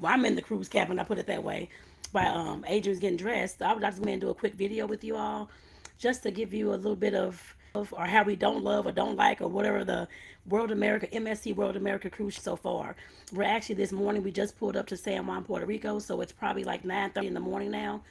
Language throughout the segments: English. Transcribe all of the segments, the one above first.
Well, I'm in the cruise cabin, I put it that way. While Adrian's getting dressed, I would just go ahead and do a quick video with you all, just to give you a little bit of or how we don't love or don't like or whatever the World America MSC World America cruise so far. We're actually this morning we just pulled up to San Juan, Puerto Rico, so it's probably like 9:30 in the morning now.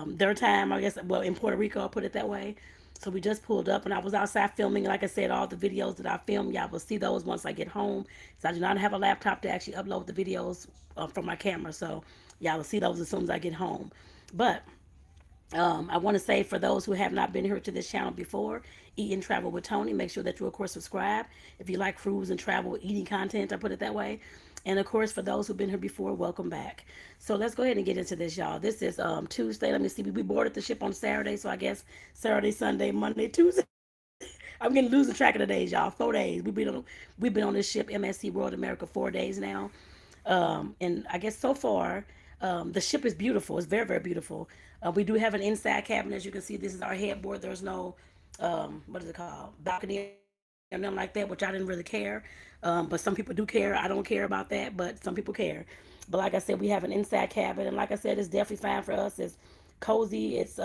Their time, I guess. Well, in Puerto Rico, I'll put it that way. So we just pulled up, and I was outside filming. Like I said, all the videos that I filmed, y'all will see those once I get home. So I do not have a laptop to actually upload the videos from my camera. So y'all will see those as soon as I get home. But I want to say for those who have not been here to this channel before, Eat and Travel with Toni, make sure that you, of course, subscribe. If you like cruise and travel eating content, I put it that way. And of course, for those who've been here before, welcome back. So let's go ahead and get into this, y'all. This is Tuesday. Let me see. We boarded the ship on Saturday, so I guess Saturday, Sunday, Monday, Tuesday. I'm getting losing track of the days, y'all. 4 days. We've been on this ship, MSC World America, 4 days now. And I guess so far, the ship is beautiful. It's very, very beautiful. We do have an inside cabin, as you can see. This is our headboard. There's no, what is it called, balcony or nothing like that, which I didn't really care. But some people do care. I don't care about that, but some people care. But like I said, we have an inside cabin, and like I said, it's definitely fine for us. It's cozy. It's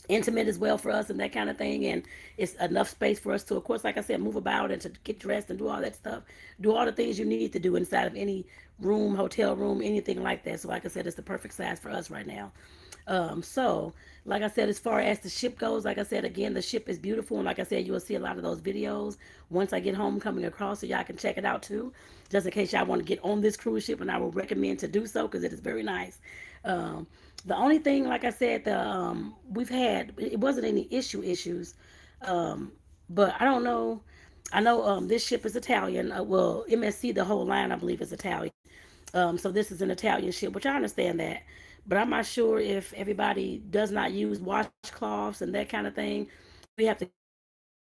intimate as well for us and that kind of thing, and it's enough space for us to, of course, like I said, move about and to get dressed and do all that stuff, do all the things you need to do inside of any room, hotel room, anything like that. So like I said, it's the perfect size for us right now. So like I said, as far as the ship goes, like I said, again, the ship is beautiful, and like I said, you will see a lot of those videos once I get home coming across, so y'all can check it out too, just in case y'all want to get on this cruise ship, and I will recommend to do so because it is very nice. um, the only thing, like I said, the we've had, it wasn't any issues, um, but I don't know. I know this ship is Italian. Well, MSC, the whole line, I believe, is Italian. So this is an Italian ship, which I understand that. But I'm not sure if everybody does not use washcloths and that kind of thing. We have to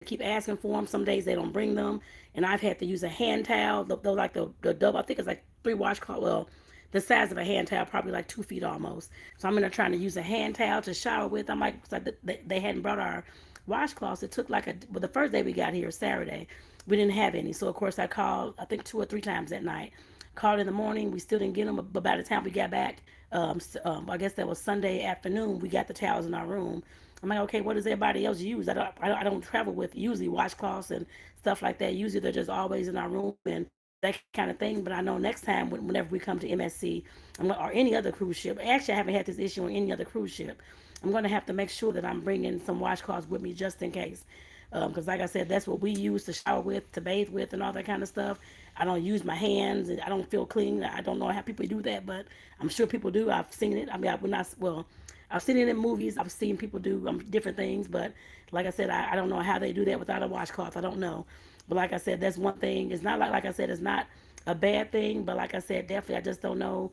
keep asking for them. Some days they don't bring them, and I've had to use a hand towel. Though like the double, I think it's like 3 washcloths. Well, the size of a hand towel, probably like 2 feet almost. So I'm gonna trying to use a hand towel to shower with. I'm like, so they hadn't brought our washcloths. It took like well, the first day we got here, Saturday, we didn't have any. So of course I called, I think 2 or 3 times that night. Called in the morning, we still didn't get them. But by the time we got back, I guess that was Sunday afternoon, we got the towels in our room. I'm like, okay, what does everybody else use? I don't travel with usually washcloths and stuff like that. Usually they're just always in our room and that kind of thing. But I know next time, whenever we come to MSC or any other cruise ship, actually I haven't had this issue on any other cruise ship. I'm gonna have to make sure that I'm bringing some washcloths with me just in case. Because like I said, that's what we use to shower with, to bathe with, and all that kind of stuff. I don't use my hands, and I don't feel clean. I don't know how people do that, but I'm sure people do. I've seen it. I mean, I've seen it in movies. I've seen people do different things, but like I said, I don't know how they do that without a washcloth. I don't know. But like I said, that's one thing. It's not like I said, it's not a bad thing, but like I said, definitely I just don't know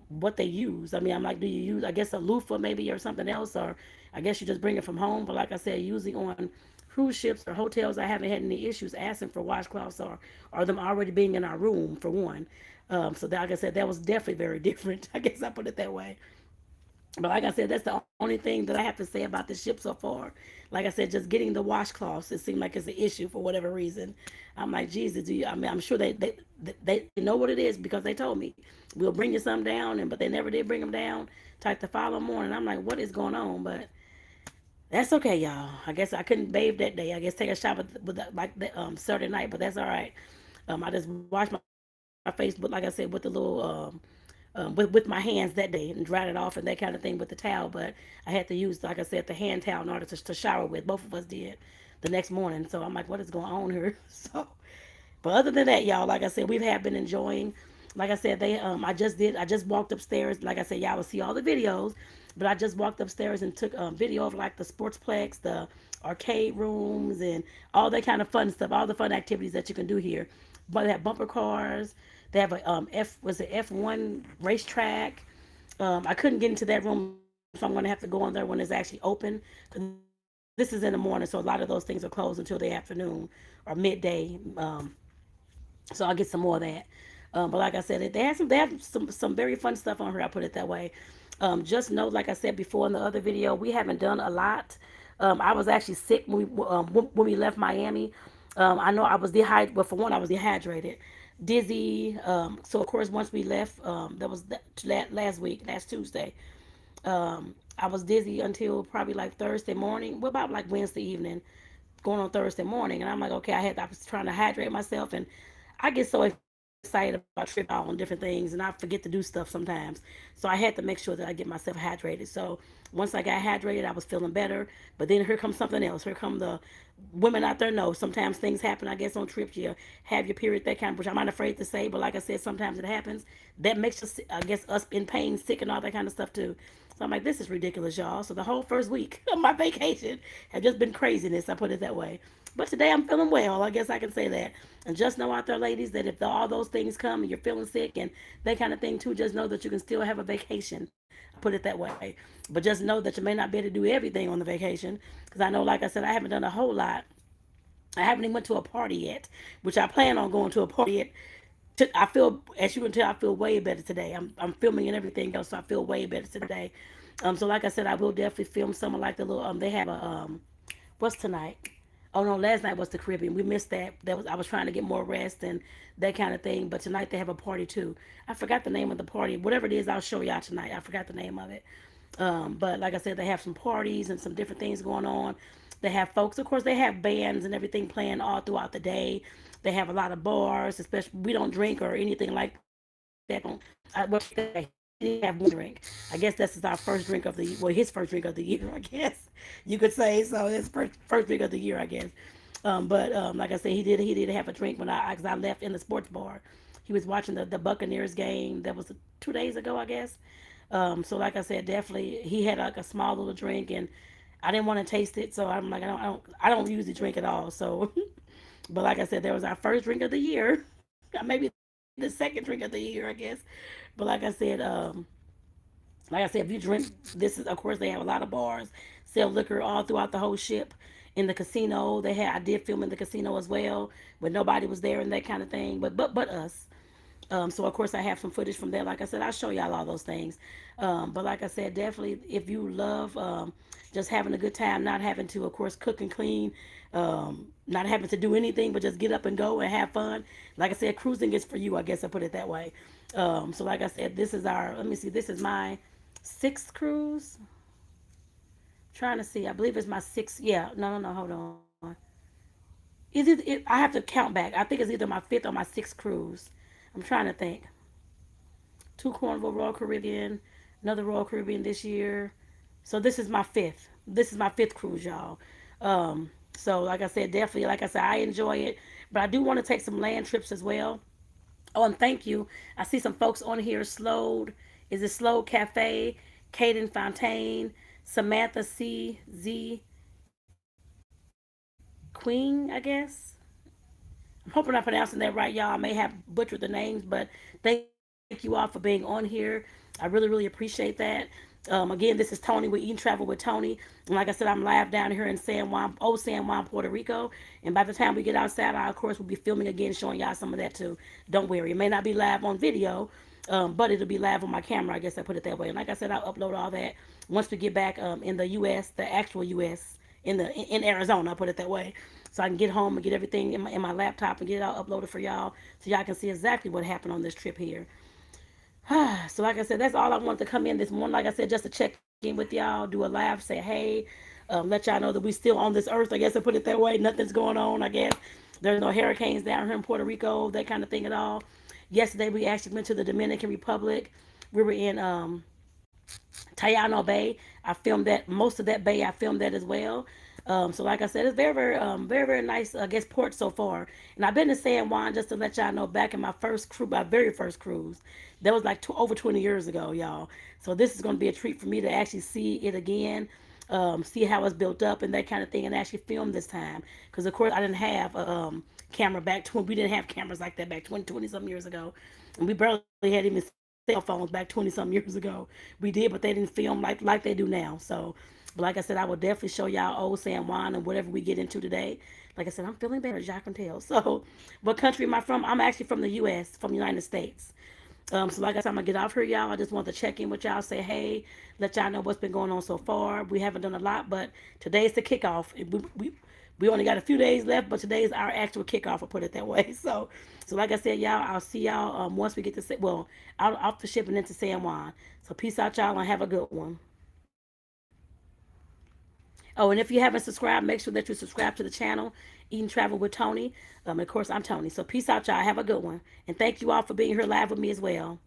what they use. I mean, I'm like, do you use, I guess, a loofah maybe or something else, or I guess you just bring it from home. But like I said, usually on cruise ships or hotels, I haven't had any issues asking for washcloths or them already being in our room for one. So that, like I said, that was definitely very different. I guess I put it that way. But like I said, that's the only thing that I have to say about the ship so far. Like I said, just getting the washcloths, it seemed like it's an issue for whatever reason. I'm like, Jesus, do you? I mean, I'm sure they know what it is because they told me we'll bring you some down, and but they never did bring them down. Like the following morning, I'm like, what is going on? But that's okay, y'all. I guess I couldn't bathe that day. I guess take a shower with like the Saturday night, but that's all right. I just washed my face, but like I said, with the little with my hands that day and dried it off and that kind of thing with the towel. But I had to use, like I said, the hand towel in order to shower with. Both of us did the next morning. So I'm like, what is going on here? So, but other than that, y'all, like I said, we have been enjoying. Like I said, I just walked upstairs. Like I said, y'all will see all the videos. But I just walked upstairs and took a video of like the sportsplex, the arcade rooms, and all that kind of fun stuff, all the fun activities that you can do here. But they have bumper cars. They have a F1 racetrack. I couldn't get into that room, so I'm gonna have to go in there when it's actually open. 'Cause this is in the morning, so a lot of those things are closed until the afternoon or midday. So I'll get some more of that. But like I said, they have some very fun stuff on here. I put it that way. Just know, like I said before in the other video, we haven't done a lot. I was actually sick when we left Miami. I know I was dehydrated. Well, for one, I was dehydrated. dizzy. So of course, once we left, that was last week, last Tuesday. I was dizzy until probably like Thursday morning. Well, about like Wednesday evening, going on Thursday morning, and I'm like, okay, I was trying to hydrate myself, and I get so excited about trip y'all and different things, and I forget to do stuff sometimes. So I had to make sure that I get myself hydrated. So once I got hydrated, I was feeling better. But then here comes something else. Here come the women out there know sometimes things happen. I guess on trips you have your period, that kind of, which I'm not afraid to say, but like I said, sometimes it happens. That makes us, I guess, us in pain, sick, and all that kind of stuff too. So I'm like, this is ridiculous, y'all. So the whole first week of my vacation has just been craziness. I put it that way. But today I'm feeling well. I guess I can say that. And just know out there, ladies, that if all those things come and you're feeling sick and that kind of thing too, just know that you can still have a vacation. I put it that way. But just know that you may not be able to do everything on the vacation. Because I know, like I said, I haven't done a whole lot. I haven't even went to a party yet, which I plan on going to a party yet. I feel, as you can tell, I feel way better today. I'm filming and everything else, so I feel way better today. So like I said, I will definitely film some of like the little they have a what's tonight? Oh no, last night was the Caribbean. We missed that. That was I was trying to get more rest and that kind of thing. But tonight they have a party too. I forgot the name of the party. Whatever it is, I'll show y'all tonight. I forgot the name of it. But like I said, they have some parties and some different things going on. They have folks, of course, they have bands and everything playing all throughout the day. They have a lot of bars, especially we don't drink or anything like that. He did have one drink. I guess this is our first drink of the well, his first drink of the year, I guess you could say. So his first drink of the year, I guess. But like I said, he did have a drink when I left in the sports bar. He was watching the Buccaneers game. That was 2 days ago, I guess. So like I said, definitely he had like a small little drink, and I didn't want to taste it, so I'm like, I don't usually drink at all. So, but like I said, that was our first drink of the year, maybe the second drink of the year, I guess. But like I said, if you drink, this is of course they have a lot of bars, sell liquor all throughout the whole ship. In the casino, I did film in the casino as well, but nobody was there and that kind of thing. But us. So of course I have some footage from there. Like I said, I'll show y'all all those things. But like I said, definitely if you love just having a good time, not having to, of course, cook and clean, not having to do anything, but just get up and go and have fun. Like I said, cruising is for you. I guess I put it that way. So like I said, this is our. Let me see. This is my sixth cruise. Trying to see. I believe it's my sixth. Yeah. No. No. No. Hold on. I have to count back. I think it's either my fifth or my sixth cruise. I'm trying to think. Two Carnival Royal Caribbean, another Royal Caribbean this year. So this is my fifth. This is my fifth cruise, y'all. So like I said, definitely, like I said, I enjoy it, but I do want to take some land trips as well. Oh, and thank you. I see some folks on here. Slowed, is it Slow Cafe? Caden Fontaine, Samantha C Z Queen, I guess. I'm hoping I'm pronouncing that right, y'all. I may have butchered the names, but thank you all for being on here. I really appreciate that. Again, this is Toni with Eat and Travel with Toni. And like I said, I'm live down here in San Juan, Puerto Rico. And by the time we get outside, I, of course, will be filming again, showing y'all some of that too. Don't worry. It may not be live on video, but it'll be live on my camera. I guess I put it that way. And like I said, I'll upload all that once we get back in the U.S., the actual U.S., in Arizona. I put it that way, so I can get home and get everything in my laptop and get it all uploaded for y'all, so y'all can see exactly what happened on this trip here. So like I said, that's all I wanted to come in this morning. Like I said, just to check in with y'all, do a live, say hey, let y'all know that we still on this earth. I guess I put it that way. Nothing's going on. I guess there's no hurricanes down here in Puerto Rico, that kind of thing at all. Yesterday we actually went to the Dominican Republic. We were in Tayano Bay. I filmed that, most of that bay. I filmed that as well. So like I said, it's very nice. I guess port so far. And I've been to San Juan, just to let y'all know, back in my very first cruise. That was like over 20 years ago, y'all. So this is going to be a treat for me to actually see it again, see how it's built up and that kind of thing, and actually film this time. Because of course I didn't have a camera back to when we didn't have cameras like that back 20 some years ago, and we barely had even cell phones back 20 some years ago. We did, but they didn't film like they do now. So, but like I said, I will definitely show y'all old San Juan and whatever we get into today. Like I said, I'm feeling better, as y'all can tell. So, what country am I from? I'm actually from the U.S., from the United States. So like I said, I'm gonna get off here, y'all. I just want to check in with y'all, say hey, let y'all know what's been going on so far. We haven't done a lot, but today's the kickoff. We only got a few days left, but today is our actual kickoff. I'll put it that way. So like I said, y'all, I'll see y'all once we get to out off the ship and into San Juan. So peace out, y'all, and have a good one. Oh, and if you haven't subscribed, make sure that you subscribe to the channel, Eat and Travel with Toni. Of course, I'm Toni. So peace out, y'all. Have a good one. And thank you all for being here live with me as well.